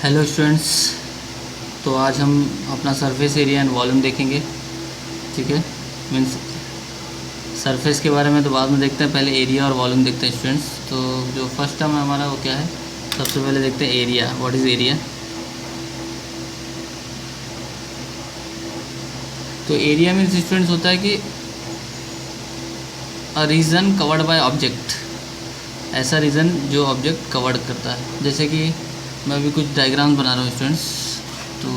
Hello students. तो आज हम अपना सरफेस एरिया एंड वॉल्यूम देखेंगे। ठीक है, मीन्स सरफेस के बारे में तो बाद में देखते हैं, पहले एरिया और वॉल्यूम देखते हैं स्टूडेंट्स। तो जो फर्स्ट टर्म है हमारा वो क्या है, सबसे पहले देखते हैं एरिया। What is area? तो एरिया मीन्स स्टूडेंट्स होता है कि a reason covered by object, ऐसा रीजन जो ऑब्जेक्ट कवर्ड करता है। जैसे कि मैं अभी कुछ डायग्राम बना रहा हूँ स्टूडेंट्स, तो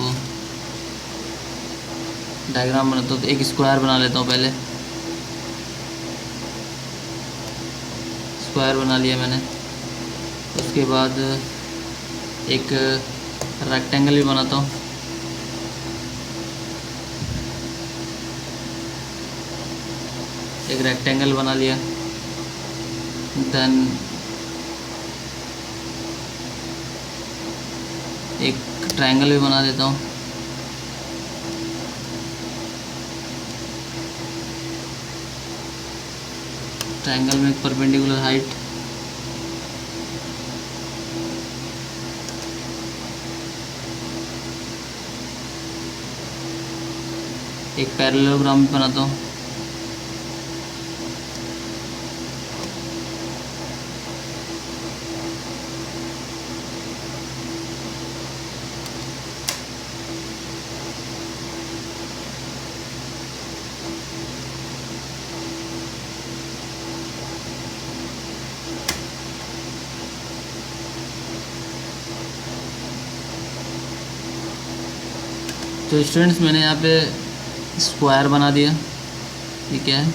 डायग्राम बनाता हूँ तो एक स्क्वायर बना लेता हूँ। पहले स्क्वायर बना लिया मैंने, उसके बाद एक रेक्टेंगल भी बनाता हूँ। एक रेक्टेंगल बना लिया, देन एक ट्रायंगल भी बना देता हूँ। ट्रायंगल में एक परपेंडिकुलर हाइट, एक पैरेललोग्राम भी बनाता हूँ। तो स्टूडेंट्स मैंने यहाँ पे स्क्वायर बना दिया। ये क्या है?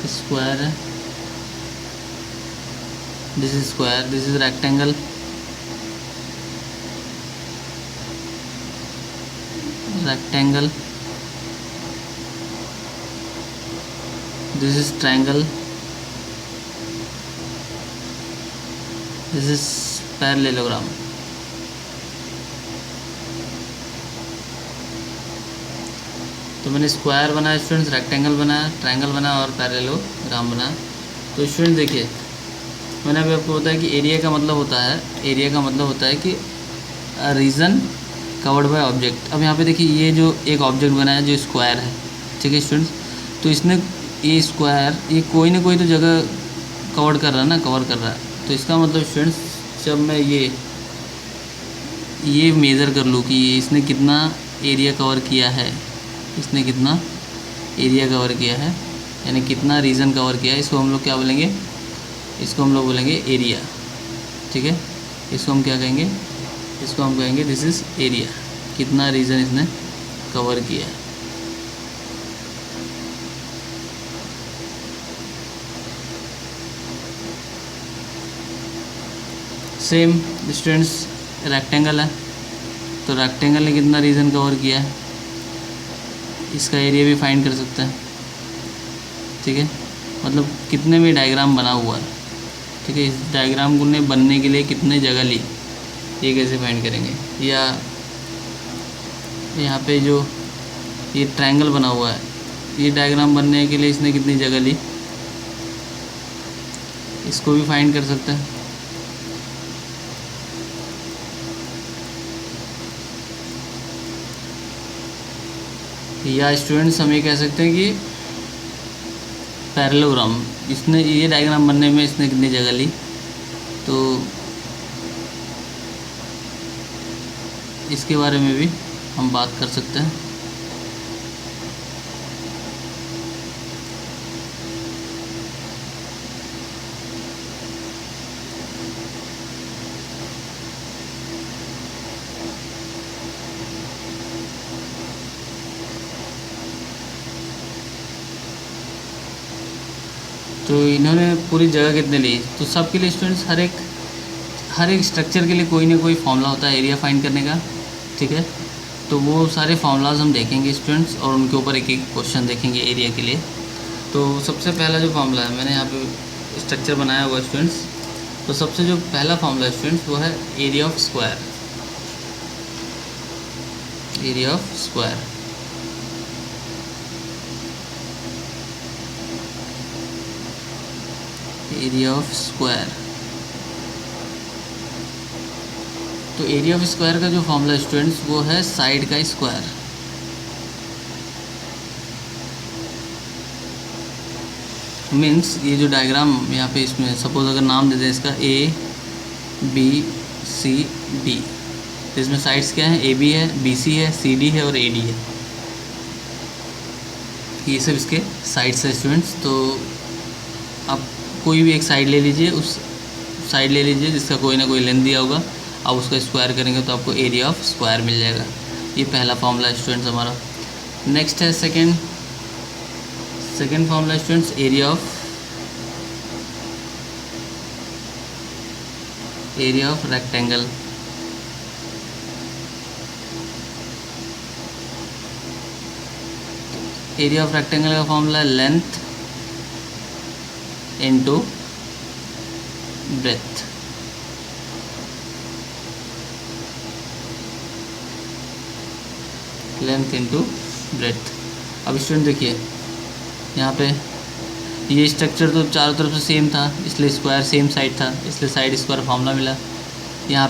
स्क्वायर है, this is square, this is rectangle, rectangle, this is triangle, this is parallelogram. तो मैंने स्क्वायर बनाया स्टूडेंट्स, रेक्टेंगल बनाया, ट्रायंगल बनाया और पैरेललोग्राम बनाया। तो स्टूडेंट देखिए, मैंने अभी आपको बताया कि एरिया का मतलब होता है, एरिया का मतलब होता है कि रीजन कवर्ड बाय ऑब्जेक्ट। अब यहाँ पे देखिए, ये जो एक ऑब्जेक्ट बनाया जो स्क्वायर है, ठीक है स्टूडेंट्स, तो इसने ये स्क्वायर ये कोई ना कोई तो जगह कवर कर रहा है ना, कवर कर रहा है। तो इसका मतलब स्टूडेंट्स, जब मैं ये मेज़र कर लूँ कि इसने कितना एरिया कवर किया है, इसने कितना एरिया कवर किया है, यानी कितना रीजन कवर किया है, इसको हम लोग क्या बोलेंगे? इसको हम लोग बोलेंगे एरिया। ठीक है, इसको हम क्या कहेंगे? इसको हम कहेंगे दिस इज़ एरिया, कितना रीजन इसने कवर किया है। सेम स्टूडेंट्स, रेक्टेंगल है, तो रेक्टेंगल ने कितना रीजन कवर किया है, इसका एरिया भी फाइंड कर सकते हैं। ठीक है, मतलब कितने में डायग्राम बना हुआ है। ठीक है, इस डायग्राम को ने बनने के लिए कितने जगह ली, ये कैसे फाइंड करेंगे? या यहाँ पे जो ये ट्रायंगल बना हुआ है, ये डायग्राम बनने के लिए इसने कितनी जगह ली, इसको भी फाइंड कर सकते हैं। या स्टूडेंट्स हम ये कह सकते हैं कि पैरेललोग्राम, इसने ये डायग्राम बनने में इसने कितनी जगह ली, तो इसके बारे में भी हम बात कर सकते हैं। तो इन्होंने पूरी जगह कितने ली, तो सबके लिए स्टूडेंट्स हर एक स्ट्रक्चर के लिए कोई ना कोई फॉर्मूला होता है एरिया फाइंड करने का। ठीक है, तो वो सारे फार्मूलाज हम देखेंगे स्टूडेंट्स, और उनके ऊपर एक एक क्वेश्चन देखेंगे एरिया के लिए। तो सबसे पहला जो फार्मूला है, मैंने यहाँ पे स्ट्रक्चर बनाया हुआ स्टूडेंट्स, तो सबसे जो पहला फार्मूला है स्टूडेंट्स वो है area of square. Area of square, area of square. तो एरिया ऑफ स्क्वायर का जो फॉर्मूला स्टूडेंट्स वो है साइड का स्क्वायर। मीन्स ये जो डायग्राम यहाँ पे इसमें सपोज अगर नाम दे दें इसका ABCD, तो इसमें साइड्स क्या हैं, AB है, BC है, CD है और AD है। ये सब इसके साइड्स है स्टूडेंट्स। तो आप कोई भी एक साइड ले लीजिए, उस साइड ले लीजिए जिसका कोई ना कोई लेंथ दिया होगा, आप उसका स्क्वायर करेंगे तो आपको एरिया ऑफ स्क्वायर मिल जाएगा। ये पहला फॉर्मूला स्टूडेंट्स हमारा। नेक्स्ट है second formula students, area of rectangle. Area of rectangle का फॉर्मूला है length into breath. Length into breath. अब स्टूडेंट देखिए यहाँ पे ये स्ट्रक्चर तो चारों तरफ से सेम था, इसलिए स्क्वायर सेम साइड था, इसलिए साइड स्क्वायर फॉर्मूला मिला। यहाँ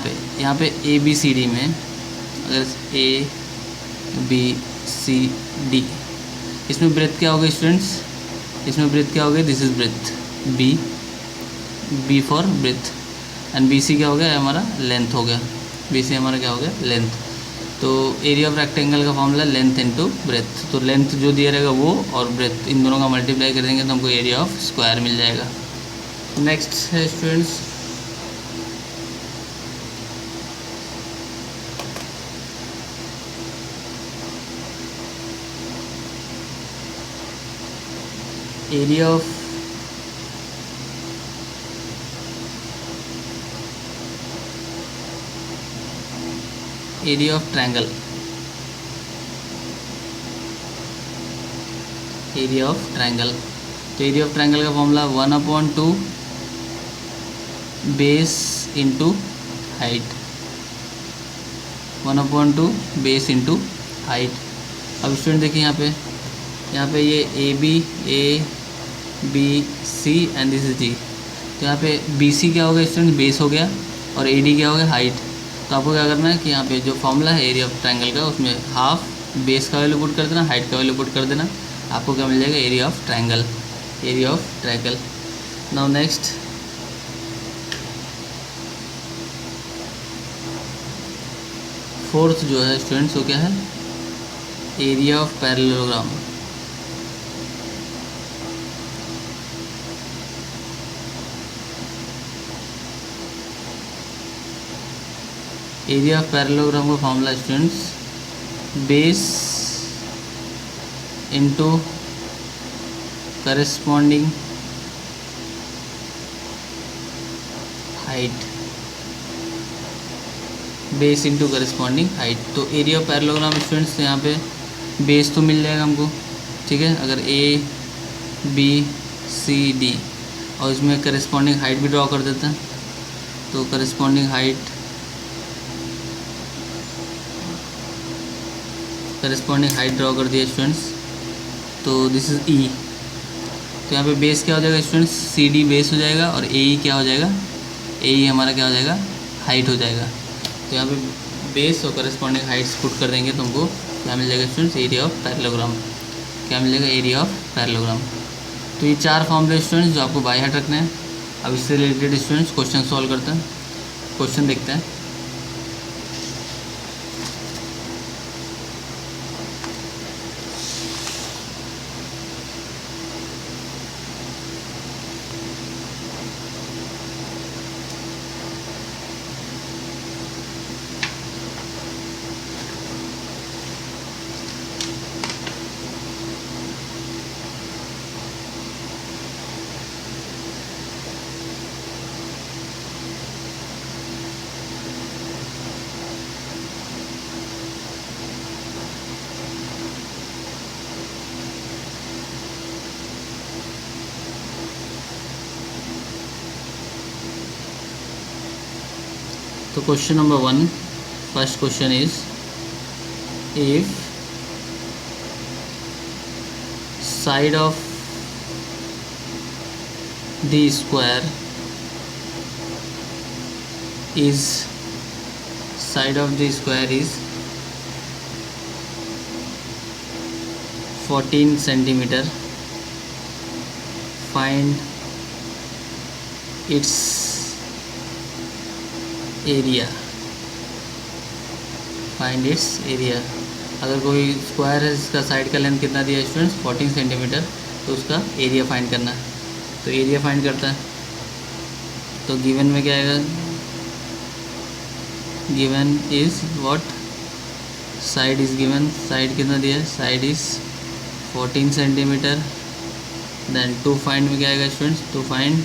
पे ABCD में अगर ABCD, इसमें ब्रेथ क्या होगा स्टूडेंट्स, इसमें ब्रेथ क्या हो गया, this is breadth B for breadth, and BC क्या हो गया हमारा, लेंथ हो गया। BC हमारा क्या हो गया, लेंथ। तो एरिया ऑफ रेक्टेंगल का फॉर्मूला लेंथ इनटू ब्रेथ। तो लेंथ जो दिया रहेगा वो और ब्रेथ, इन दोनों का मल्टीप्लाई कर देंगे तो हमको एरिया ऑफ स्क्वायर मिल जाएगा। नेक्स्ट है students area of triangle. Area of triangle, तो एरिया ऑफ ट्रायंगल का formula 1/2 base into height. 1/2 base into height. अब स्टूडेंट देखिए यहाँ पे ये ABC and this is D। तो यहाँ पे BC क्या हो गया स्टूडेंट, बेस हो गया, और AD क्या हो गया, हाइट। तो आपको क्या करना है कि यहाँ पे जो फॉर्मूला है एरिया ऑफ ट्रायंगल का, उसमें हाफ बेस का वैल्यू पुट कर देना, हाइट का वैल्यू पुट कर देना, आपको क्या मिल जाएगा, area of triangle. Area of triangle. Now next fourth जो है स्टूडेंट्स वो क्या है, area of parallelogram. Area of parallelogram का formula students base into corresponding height. Base into corresponding height. तो एरिया ऑफ पैरेललोग्राम स्टूडेंट्स यहाँ पे बेस तो मिल जाएगा हमको, ठीक है, अगर ABCD और इसमें करस्पॉन्डिंग हाइट भी ड्रॉ कर देते हैं, तो करस्पॉन्डिंग हाइट ड्रॉ कर दिया स्टूडेंट्स। तो दिस इज E। तो यहाँ पे बेस क्या हो जाएगा स्टूडेंट्स, CD बेस हो जाएगा, और AE क्या हो जाएगा, AE हमारा क्या हो जाएगा, हाइट हो जाएगा। तो यहाँ पे बेस और करस्पॉन्डिंग हाइट्स पुट कर देंगे तो हमको क्या मिल जाएगा स्टूडेंट्स, एरिया ऑफ पैरेललोग्राम। क्या मिल जाएगा, एरिया ऑफ पैरेललोग्राम। तो ये 4 फॉर्मूले स्टूडेंट्स जो आपको बाय हार्ट रखने हैं। अब इससे रिलेटेड स्टूडेंट्स क्वेश्चन सॉल्व करते हैं। क्वेश्चन देखते हैं। तो question number 1, first question is if side of the square is side of the square is 14 centimeter. Find its area. Find its area. अगर कोई स्क्वायर है जिसका साइड का लेंथ कितना दिया है स्टूडेंट्स 14 सेंटीमीटर, तो उसका एरिया फाइंड करना है। तो एरिया फाइंड करता है तो गिवन में क्या आएगा, given is what, side is given, side कितना दिया है, side is 14 centimetre. Then to find में क्या आएगा students, to find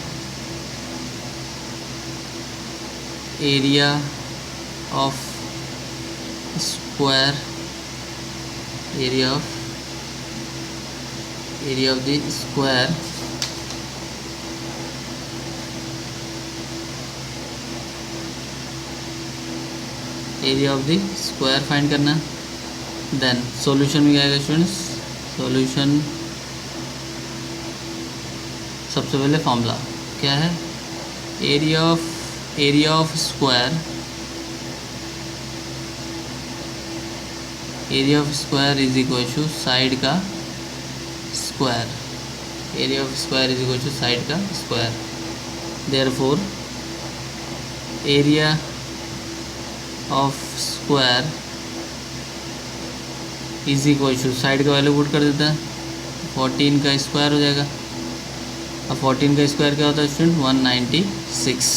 area of square, area of the square area of the square find करना। देन सॉल्यूशन में क्या आएगा स्टूडेंट्स, सॉल्यूशन सबसे पहले फॉर्मूला क्या है, area of square, area of square is equal to side का square, area of square is equal to side का square. Therefore area of square is equal to side का वैल्यू पुट कर देता है 14 का स्क्वायर हो जाएगा। अब 14 का स्क्वायर क्या होता है स्टूडेंट 196,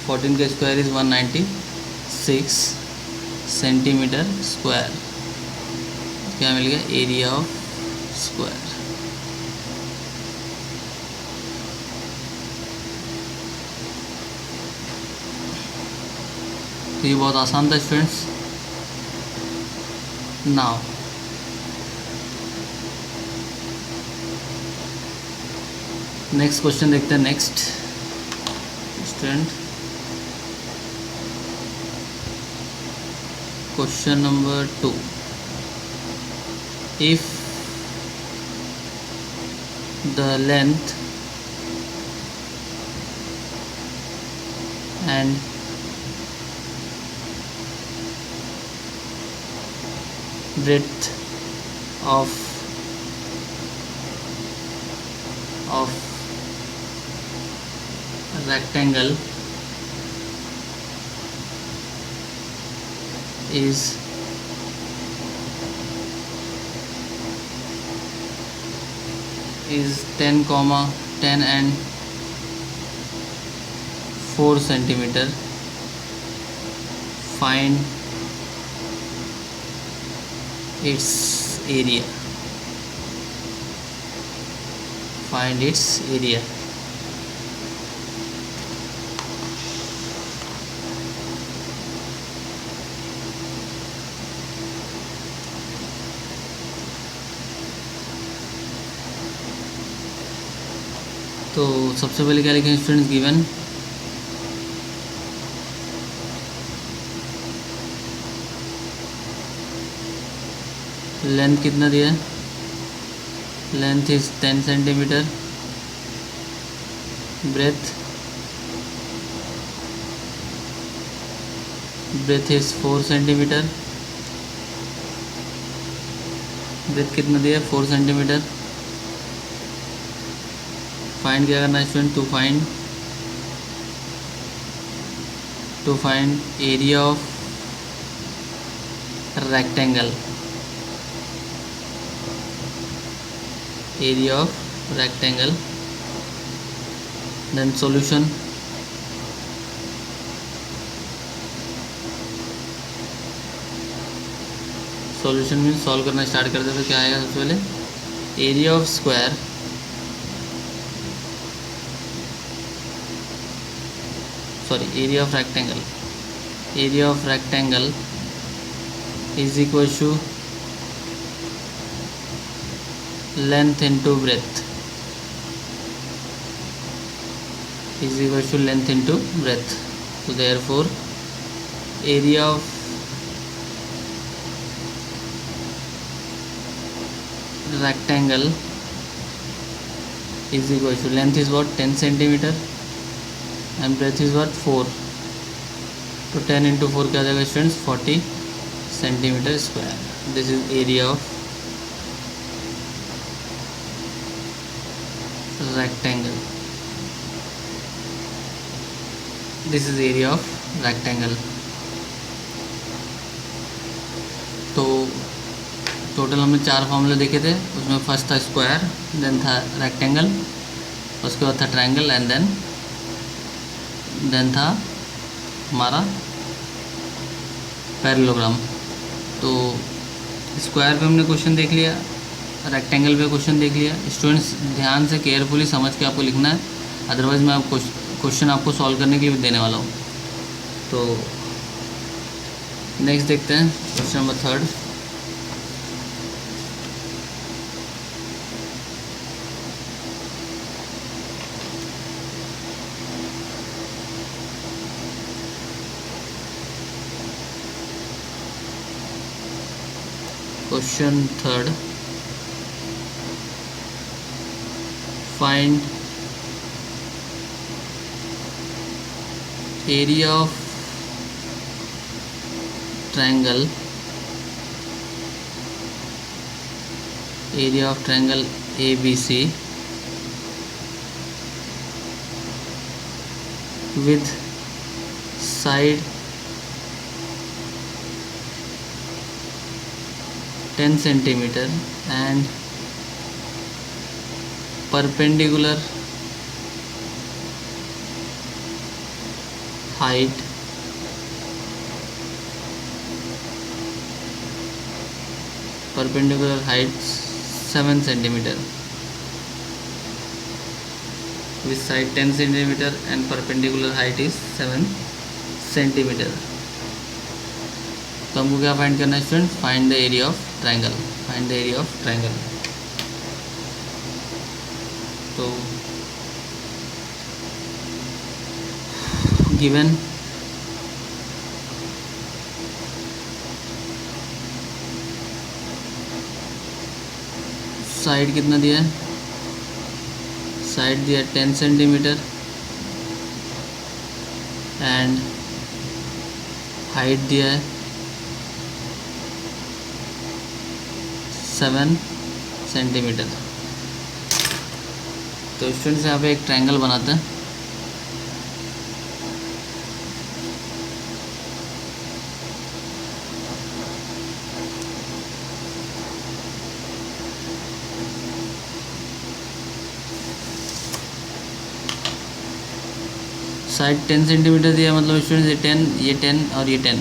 14 का स्क्वायर इज 196 सेंटीमीटर स्क्वायर। क्या मिल गया, एरिया ऑफ स्क्वायर। तो ये बहुत आसान था स्टूडेंट्स। नाउ नेक्स्ट क्वेश्चन देखते हैं। Next student question number 2, if the length and breadth of rectangle is 10 and 4 centimeter, find its area, find its area। तो सबसे पहले क्या लिखें स्टूडेंट्स, गिवन लेंथ कितना दिया है, length is 10 centimetre, breadth is 4 centimetre, breadth कितना दिया है 4 सेंटीमीटर। फाइंड क्या करना है student, to find area of rectangle, area of rectangle. Then solution, solution में सॉल्व करना स्टार्ट करते तो क्या आएगा, सबसे पहले area of square area of rectangle is equal to length into breadth, is equal to length into breadth. तो therefore area of rectangle is equal to length is what 10 centimeter and breadth is what 4, तो 10 × 4 क्या आ जाएगा students 40 centimetre square. This is area of rectangle. This is area of rectangle. तो total हमने 4 फॉर्मूले देखे थे, उसमें फर्स्ट था स्क्वायर, देन था रेक्टेंगल, उसके बाद था ट्रायंगल एंड देन था हमारा पैरेललोग्राम। तो स्क्वायर पे हमने क्वेश्चन देख लिया, रेक्टेंगल पे क्वेश्चन देख लिया। स्टूडेंट्स ध्यान से केयरफुली समझ के आपको लिखना है, अदरवाइज़ मैं आपको क्वेश्चन आपको सॉल्व करने के लिए भी देने वाला हूँ। तो नेक्स्ट देखते हैं question number 3। Question 3, find area of triangle ABC with side 10 centimeter and perpendicular height 7 centimeter with side 10 centimeter and perpendicular height is 7 centimeter। तो हमको क्या फाइंड करना है student? Find the area of triangle. Find the area of triangle. तो given side कितना दिया है? Side दिया 10 सेंटीमीटर एंड हाइट दिया है 7 सेंटीमीटर। तो स्टूडेंट्स यहाँ पे एक ट्रायंगल बनाते हैं। साइड 10 सेंटीमीटर दिया, मतलब स्टूडेंट्स ये 10 और ये 10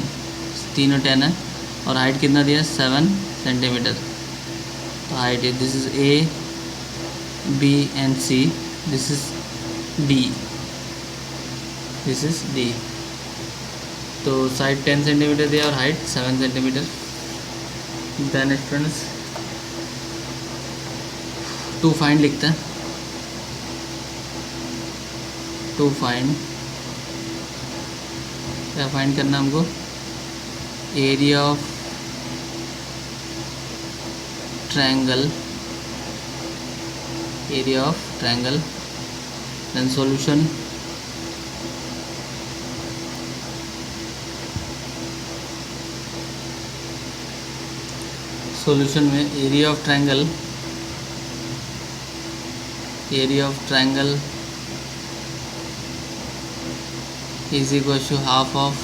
तीनों 10 है। और हाइट कितना दिया? 7 सेंटीमीटर। तो height this is A, B and C, this is D, this is D। तो साइड 10 सेंटीमीटर दिया और height 7 centimetre. Then students to find लिखते हैं। टू फाइंड क्या फाइंड करना है हमको? Area of triangle, area of triangle. Then solution, solution में area of triangle, area of triangle is equal to half of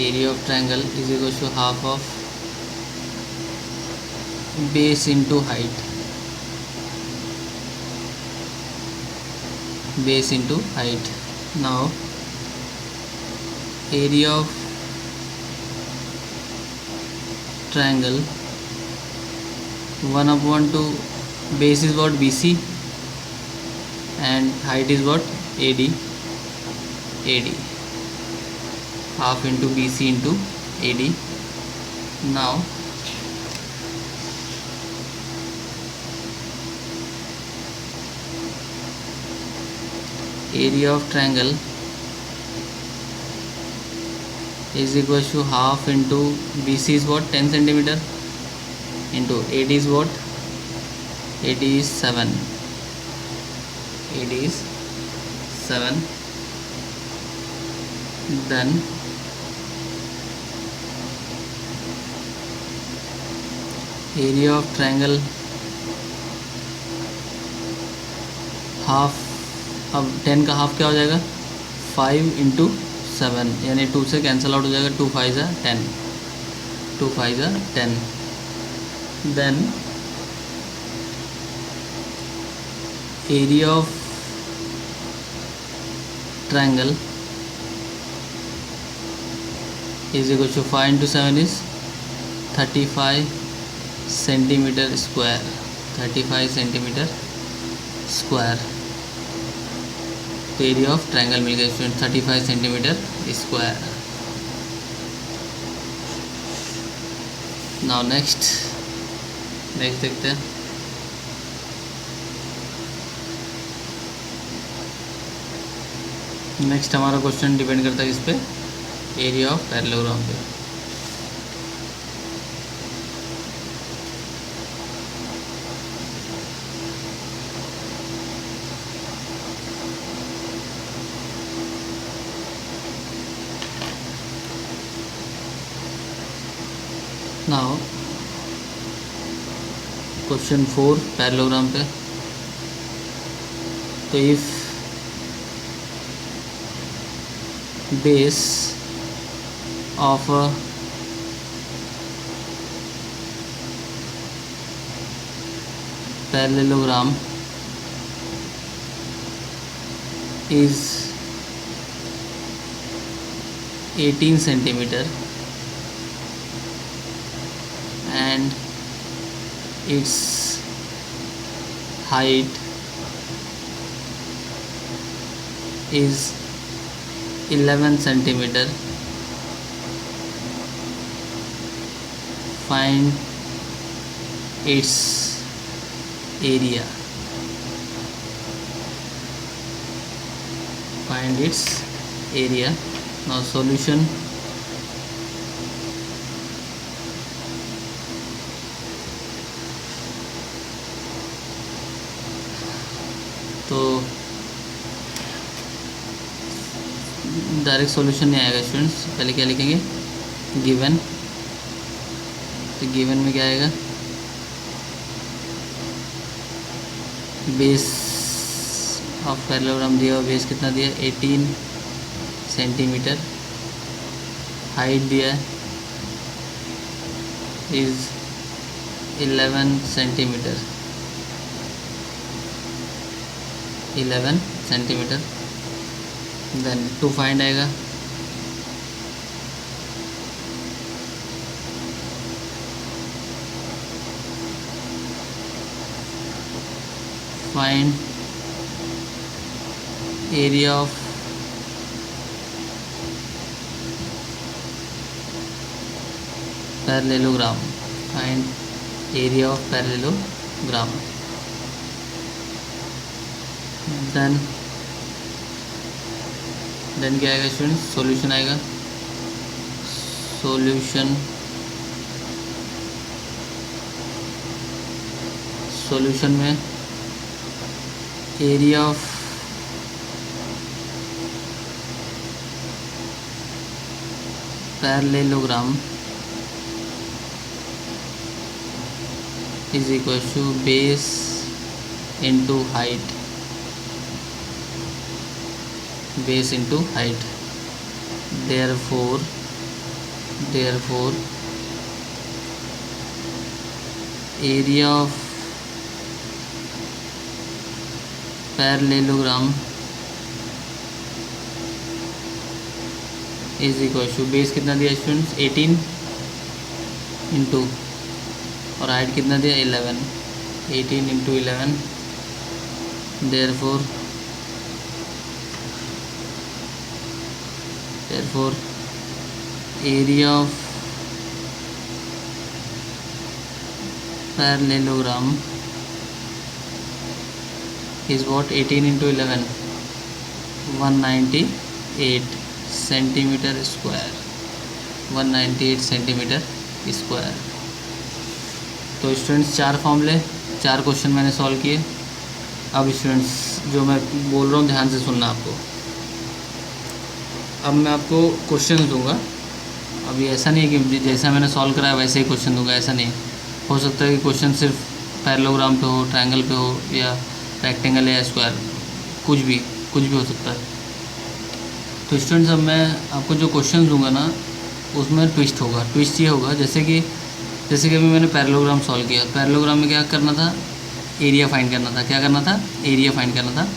area of triangle is equal to half of base into height, base into height। Now area of triangle 1/2 base is what? BC and height is what? AD, half into BC into AD। Now area of triangle is equal to half into BC is what? 10 centimeter into AD is what? AD is 7, AD is 7। Then area of triangle half, अब 10 का half क्या हो जाएगा 5 into 7, यानी 2 से cancel out हो जाएगा, 2 5 ज़ा 10, 2 5 ज़ा 10। Then area of triangle is equal to 5 into 7 is 35 centimetre square, 35 centimetre square. तो एरिया ऑफ ट्रायंगल मिल गया student 35 centimetre square. Now next देखते हैं। नेक्स्ट हमारा क्वेश्चन डिपेंड करता है इस पे, एरिया ऑफ पैरेललोग्राम पे। नाउ क्वेश्चन 4 पैरेललोग्राम पे। तो if base of a parallelogram is 18 centimeter and its height is 11 centimeter, find its area, find its area। now solution। तो डायरेक्ट सॉल्यूशन नहीं आएगा स्टूडेंट्स, पहले क्या लिखेंगे गिवन। तो गिवन में क्या आएगा बेस ऑफ पैरेललोग्राम दिया हुआ, बेस कितना दिया 18 सेंटीमीटर, हाइट दिया is 11 centimetre, 11 centimetre. Then to find आएगा find area of parallelogram, find area of parallelogram. Then क्या आएगा स्टूडेंट्स सॉल्यूशन आएगा। सॉल्यूशन में area of parallelogram is equal to base into height, base into height. therefore area of parallelogram is equal to base कितना दिया students 18 into और height कितना दिया 11, 18 into 11। therefore area of parallelogram is what 18 into 11 198 centimetre square, 198 centimetre square. तो students 4 फॉर्मूले 4 question मैंने solve किए। अब स्टूडेंट्स जो मैं बोल रहा हूँ ध्यान से सुनना आपको। अब मैं आपको क्वेश्चन दूंगा। अभी ऐसा नहीं है कि जैसा मैंने सॉल्व कराया वैसे ही क्वेश्चन दूंगा, ऐसा नहीं है। हो सकता है कि क्वेश्चन सिर्फ पैरेललोग्राम पे हो, ट्रायंगल पे हो, या रेक्टेंगल या स्क्वायर, कुछ भी हो सकता है। तो स्टूडेंट्स अब मैं आपको जो क्वेश्चन दूंगा ना उसमें ट्विस्ट होगा। ट्विस्ट ये होगा जैसे कि अभी मैंने पैरेललोग्राम सॉल्व किया। पैरेललोग्राम में क्या करना था, एरिया फाइंड करना था। क्या करना था, एरिया फाइंड करना था।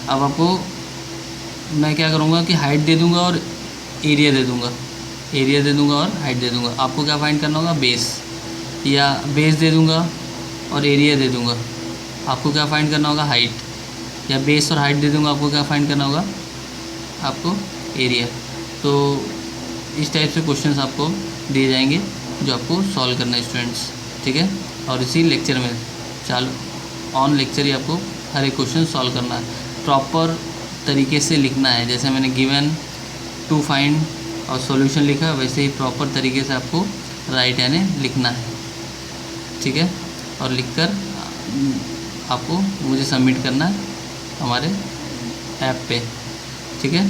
अब आपको मैं क्या करूँगा कि हाइट दे दूँगा और एरिया दे दूँगा, और हाइट दे दूँगा। आपको क्या फाइंड करना होगा, बेस, या बेस दे दूँगा और एरिया दे दूँगा। आपको क्या फाइंड करना होगा, हाइट, या बेस और हाइट दे दूँगा। आपको क्या फाइंड करना होगा, आपको एरिया। तो इस टाइप से क्वेश्चंस आपको दिए जाएंगे जो आपको सॉल्व करना है स्टूडेंट्स, ठीक है। और इसी लेक्चर में ऑन लेक्चर ही आपको हर एक क्वेश्चन सॉल्व करना है, प्रॉपर तरीके से लिखना है। जैसे मैंने गिवन, टू फाइंड और सॉल्यूशन लिखा, वैसे ही प्रॉपर तरीके से आपको राइट यानी लिखना है, ठीक है। और लिखकर आपको मुझे सबमिट करना है हमारे ऐप पे, ठीक है।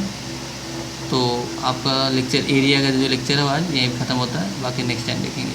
तो आपका लेक्चर, एरिया का जो लेक्चर है आज यहीं ख़त्म होता है, बाकी नेक्स्ट टाइम देखेंगे।